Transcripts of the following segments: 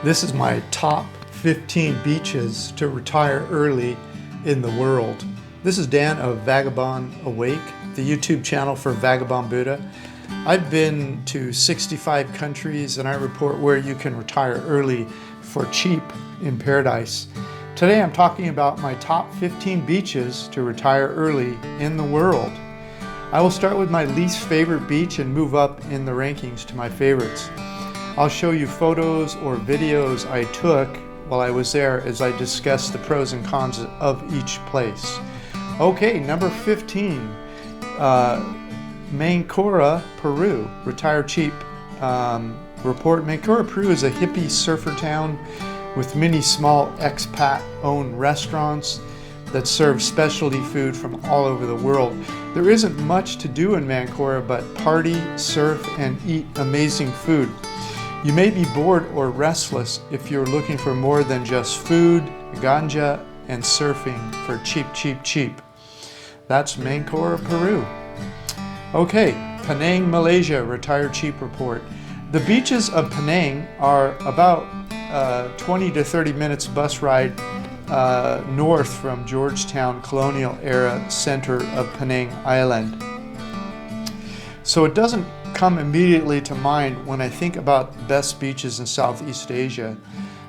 This is my top 15 beaches to retire early in the world. This is Dan of Vagabond Awake, the YouTube channel for Vagabond Buddha. I've been to 65 countries and I report where you can retire early for cheap in paradise. Today I'm talking about my top 15 beaches to retire early in the world. I will start with my least favorite beach and move up in the rankings to my favorites. I'll show you photos or videos I took while I was there as I discuss the pros and cons of each place. Okay, number 15, 𝐭𝐿𝐴, Peru, retire cheap. Report, 𝐭𝐿𝐴, Peru is a hippie surfer town with many small expat-owned restaurants that serve specialty food from all over the world. There isn't much to do in 𝐭𝐿𝐴 but party, surf, and eat amazing food. You may be bored or restless if you're looking for more than just food, ganja, and surfing for cheap. That's 𝐭𝐿𝐴, Peru. Okay, Penang, Malaysia, retire cheap report. The beaches of Penang are about 20 to 30 minutes bus ride north from Georgetown colonial era center of Penang Island. So it doesn't come immediately to mind when I think about best beaches in Southeast Asia.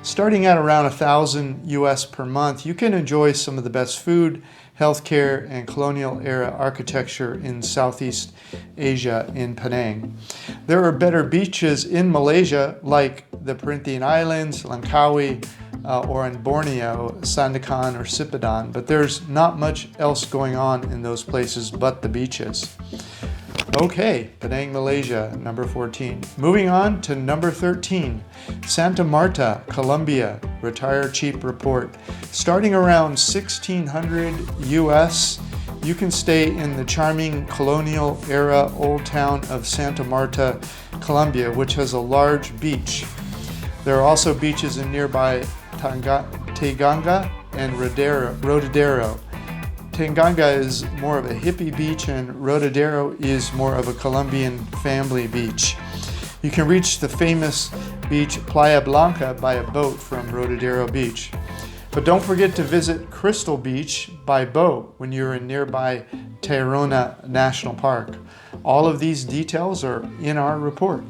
Starting at around 1,000 US per month, you can enjoy some of the best food, healthcare, and colonial era architecture in Southeast Asia in Penang. There are better beaches in Malaysia like the Perhentian Islands, Langkawi, or in Borneo, Sandakan or Sipadan, but there's not much else going on in those places but the beaches. Okay, Penang, Malaysia, number 14. Moving on to number 13, Santa Marta, Colombia, retire cheap report. Starting around 1600 US, you can stay in the charming colonial era old town of Santa Marta, Colombia, which has a large beach. There are also beaches in nearby Taganga and Rodadero. Taganga is more of a hippie beach and Rodadero is more of a Colombian family beach. You can reach the famous beach Playa Blanca by a boat from Rodadero Beach. But don't forget to visit Crystal Beach by boat when you're in nearby Tayrona National Park. All of these details are in our report.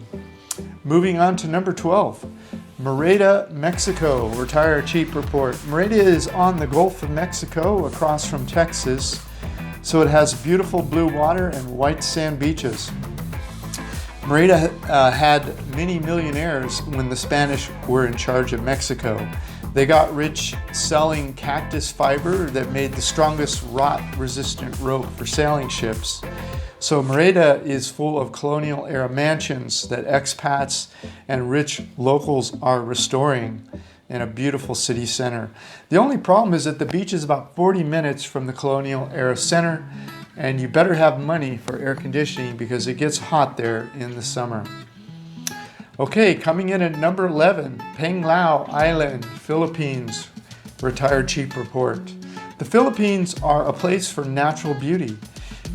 Moving on to number 12. Mérida, Mexico, retire cheap report. Mérida is on the Gulf of Mexico across from Texas, so it has beautiful blue water and white sand beaches. Mérida had many millionaires when the Spanish were in charge of Mexico. They got rich selling cactus fiber that made the strongest rot-resistant rope for sailing ships. So Mérida is full of colonial era mansions that expats and rich locals are restoring in a beautiful city center. The only problem is that the beach is about 40 minutes from the colonial era center, and you better have money for air conditioning because it gets hot there in the summer. Okay, coming in at number 11, Panglao Island, Philippines, retire cheap report. The Philippines are a place for natural beauty.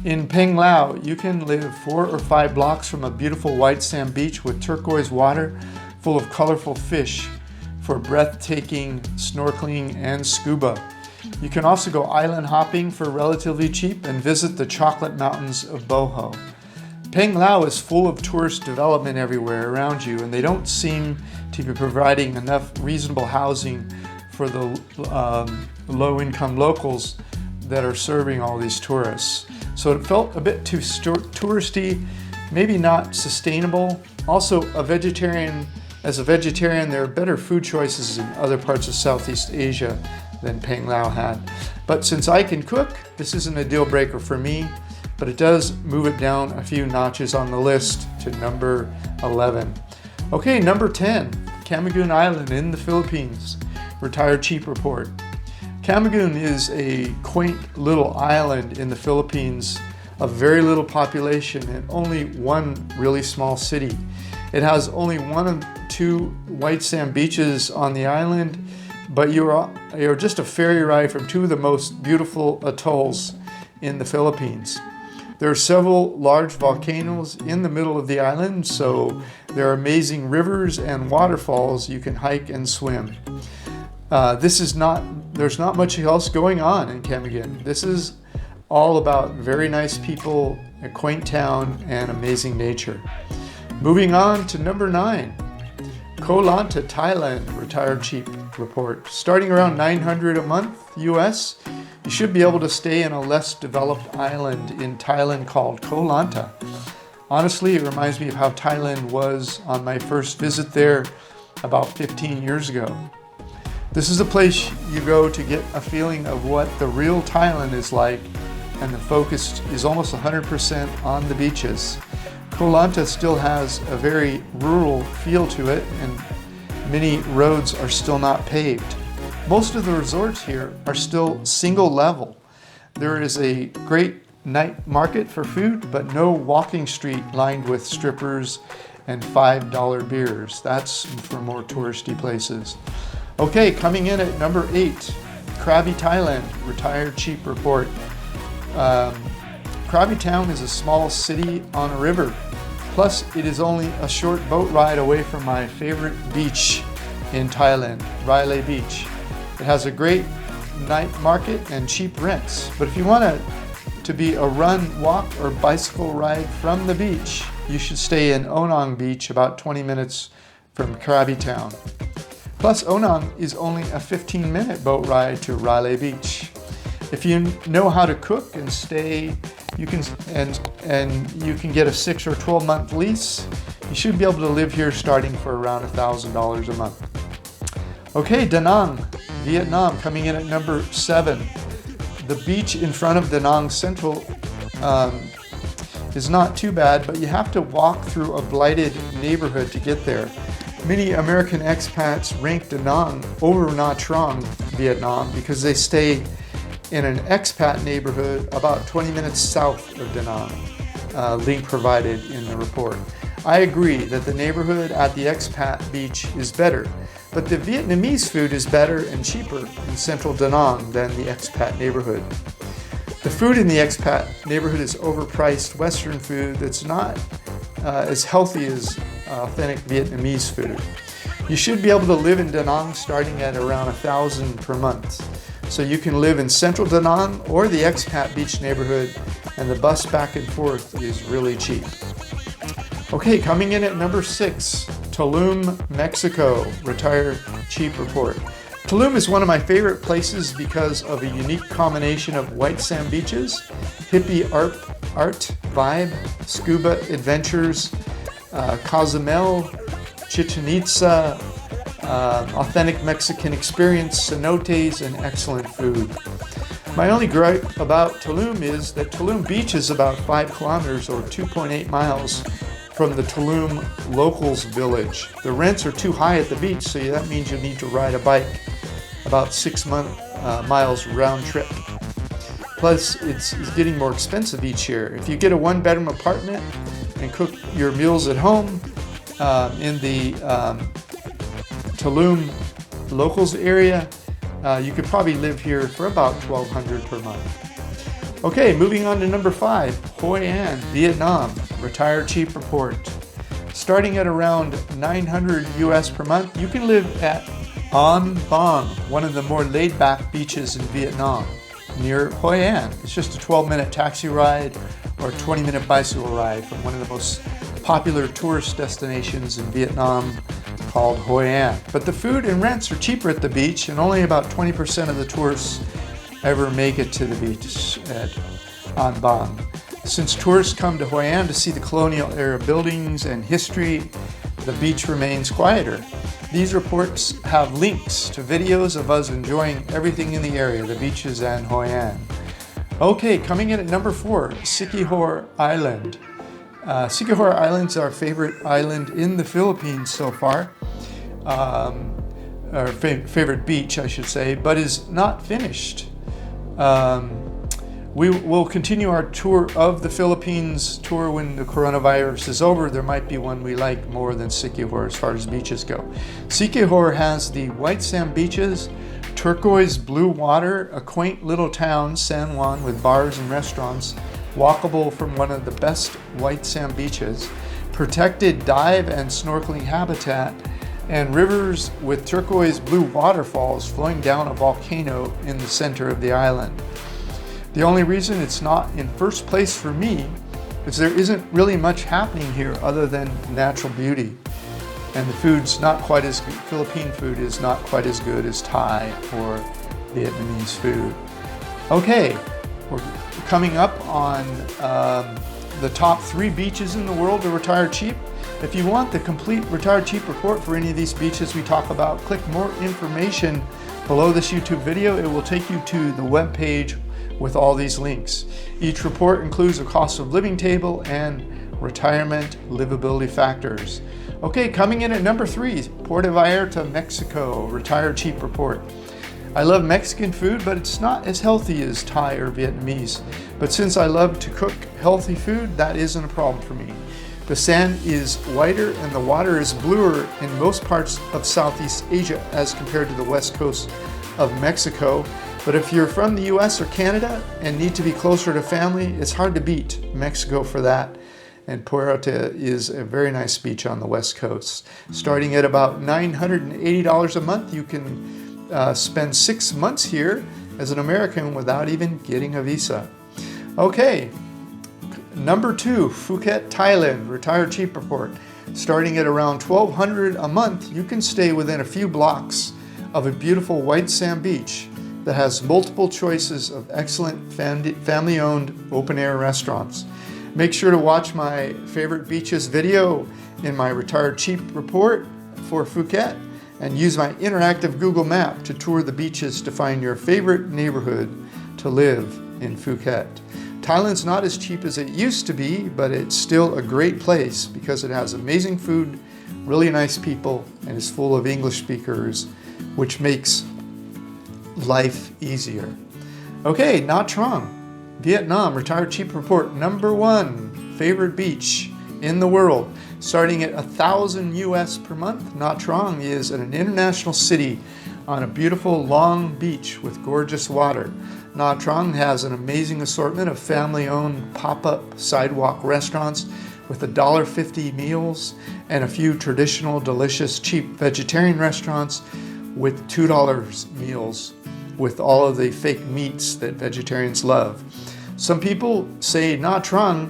In Panglao, you can live 4 or 5 blocks from a beautiful white sand beach with turquoise water full of colorful fish for breathtaking snorkeling and scuba. You can also go island hopping for relatively cheap and visit the chocolate mountains of Bohol. Panglao is full of tourist development everywhere around you, and they don't seem to be providing enough reasonable housing for the low-income locals that are serving all these tourists. So it felt a bit too touristy, maybe not sustainable. Also, as a vegetarian, there are better food choices in other parts of Southeast Asia than Panglao had. But since I can cook, this isn't a deal breaker for me, but it does move it down a few notches on the list to number 11. Okay, number 10, Camiguin Island in the Philippines, retire cheap report. Camiguin is a quaint little island in the Philippines of very little population and only one really small city. It has only 1 or 2 white sand beaches on the island, but you're just a ferry ride from 2 of the most beautiful atolls in the Philippines. There are several large volcanoes in the middle of the island, so there are amazing rivers and waterfalls you can hike and swim. There's not much else going on in Camiguin. This is all about very nice people, a quaint town, and amazing nature. Moving on to number 9, Koh Lanta, Thailand, retired cheap report. Starting around $900 a month US, you should be able to stay in a less developed island in Thailand called Koh Lanta. Honestly, it reminds me of how Thailand was on my first visit there about 15 years ago. This is a place you go to get a feeling of what the real Thailand is like, and the focus is almost 100% on the beaches. Koh Lanta still has a very rural feel to it, and many roads are still not paved. Most of the resorts here are still single level. There is a great night market for food, but no walking street lined with strippers and $5 beers. That's for more touristy places. Okay, coming in at number 8, Krabi, Thailand, retired cheap report. Krabi town is a small city on a river. Plus, it is only a short boat ride away from my favorite beach in Thailand, Railay Beach. It has a great night market and cheap rents. But if you want to be a run, walk, or bicycle ride from the beach, you should stay in Onang Beach, about 20 minutes from Krabi town. Plus, Onang is only a 15-minute boat ride to Railay Beach. If you know how to cook and stay, you can get a 6 or 12-month lease. You should be able to live here starting for around $1,000 a month. Okay, Da Nang, Vietnam, coming in at number 7. The beach in front of Da Nang Central is not too bad, but you have to walk through a blighted neighborhood to get there. Many American expats rank Da Nang over Nha Trang, Vietnam, because they stay in an expat neighborhood about 20 minutes south of Da Nang, link provided in the report. I agree that the neighborhood at the expat beach is better, but the Vietnamese food is better and cheaper in central Da Nang than the expat neighborhood. The food in the expat neighborhood is overpriced Western food that's not as healthy as authentic Vietnamese food. You should be able to live in Da Nang starting at around $1,000 per month. So you can live in central Da Nang or the expat beach neighborhood, and the bus back and forth is really cheap. Okay, coming in at number 6, Tulum, Mexico, retired cheap report. Tulum is one of my favorite places because of a unique combination of white sand beaches, hippie art vibe, scuba adventures, Cozumel, Chichen Itza, authentic Mexican experience, cenotes, and excellent food. My only gripe about Tulum is that Tulum Beach is about 5 kilometers or 2.8 miles from the Tulum locals village. The rents are too high at the beach, so that means you need to ride a bike about 6 miles round trip. Plus, it's getting more expensive each year. If you get a 1-bedroom apartment and cook your meals at home in the Tulum locals area, you could probably live here for about $1,200 per month. Okay, moving on to number 5, Hoi An, Vietnam, retired cheap report. Starting at around $900 US per month, you can live at An Bang, one of the more laid-back beaches in Vietnam, near Hoi An. It's just a 12-minute taxi ride or a 20-minute bicycle ride from one of the most popular tourist destinations in Vietnam called Hoi An. But the food and rents are cheaper at the beach, and only about 20% of the tourists ever make it to the beach at An Bang. Since tourists come to Hoi An to see the colonial era buildings and history, the beach remains quieter. These reports have links to videos of us enjoying everything in the area, the beaches and Hoi An. Okay, coming in at number 4, Siquijor Island. Siquijor Island is our favorite island in the Philippines so far. Our favorite beach, I should say, but is not finished. We will continue our tour of the Philippines tour when the coronavirus is over. There might be one we like more than Siquijor as far as beaches go. Siquijor has the white sand beaches, turquoise blue water, a quaint little town, San Juan, with bars and restaurants, walkable from one of the best white sand beaches, protected dive and snorkeling habitat, and rivers with turquoise blue waterfalls flowing down a volcano in the center of the island. The only reason it's not in first place for me is there isn't really much happening here other than natural beauty. And the food's not quite as good. Philippine food is not quite as good as Thai or Vietnamese food. Okay, we're coming up on the top 3 beaches in the world to retire cheap. If you want the complete Retire Cheap report for any of these beaches we talk about, click more information below this YouTube video. It will take you to the web page with all these links. Each report includes a cost of living table and retirement livability factors. Okay, coming in at number 3, Puerto Vallarta, Mexico, Retire Cheap report. I love Mexican food, but it's not as healthy as Thai or Vietnamese. But since I love to cook healthy food, that isn't a problem for me. The sand is whiter and the water is bluer in most parts of Southeast Asia as compared to the west coast of Mexico. But if you're from the US or Canada and need to be closer to family, it's hard to beat Mexico for that. And Puerto is a very nice beach on the west coast. Starting at about $980 a month, you can spend 6 months here as an American without even getting a visa. Okay, number 2, Phuket, Thailand, Retire Cheap report. Starting at around $1,200 a month, you can stay within a few blocks of a beautiful white sand beach that has multiple choices of excellent family-owned open-air restaurants. Make sure to watch my favorite beaches video in my Retire Cheap report for Phuket, and use my interactive Google map to tour the beaches to find your favorite neighborhood to live in Phuket. Thailand's not as cheap as it used to be, but it's still a great place because it has amazing food, really nice people, and is full of English speakers, which makes life easier. Okay, Nha Trang, Vietnam, Retire Cheap report. Number 1 favorite beach in the world. Starting at $1,000 US per month, Nha Trang is an international city on a beautiful long beach with gorgeous water. Nha Trang has an amazing assortment of family-owned pop-up sidewalk restaurants with $1.50 meals and a few traditional, delicious, cheap vegetarian restaurants with $2 meals with all of the fake meats that vegetarians love. Some people say Nha Trang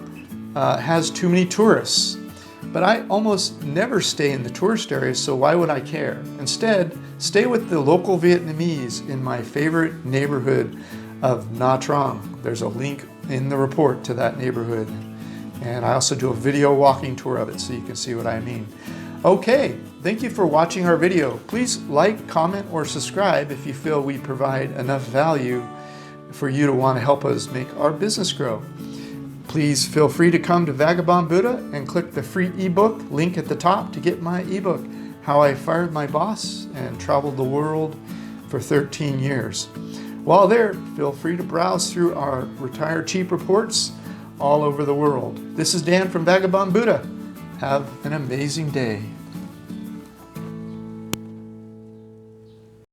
has too many tourists, but I almost never stay in the tourist areas, so why would I care? Instead, stay with the local Vietnamese in my favorite neighborhood of Nha Trang. There's a link in the report to that neighborhood, and I also do a video walking tour of it so you can see what I mean. Okay, thank you for watching our video. Please like, comment, or subscribe if you feel we provide enough value for you to want to help us make our business grow. Please feel free to come to Vagabond Buddha and click the free ebook link at the top to get my ebook, How I Fired My Boss and Traveled the World for 13 years. While there, feel free to browse through our Retire Cheap reports all over the world. This is Dan from Vagabond Buddha. Have an amazing day.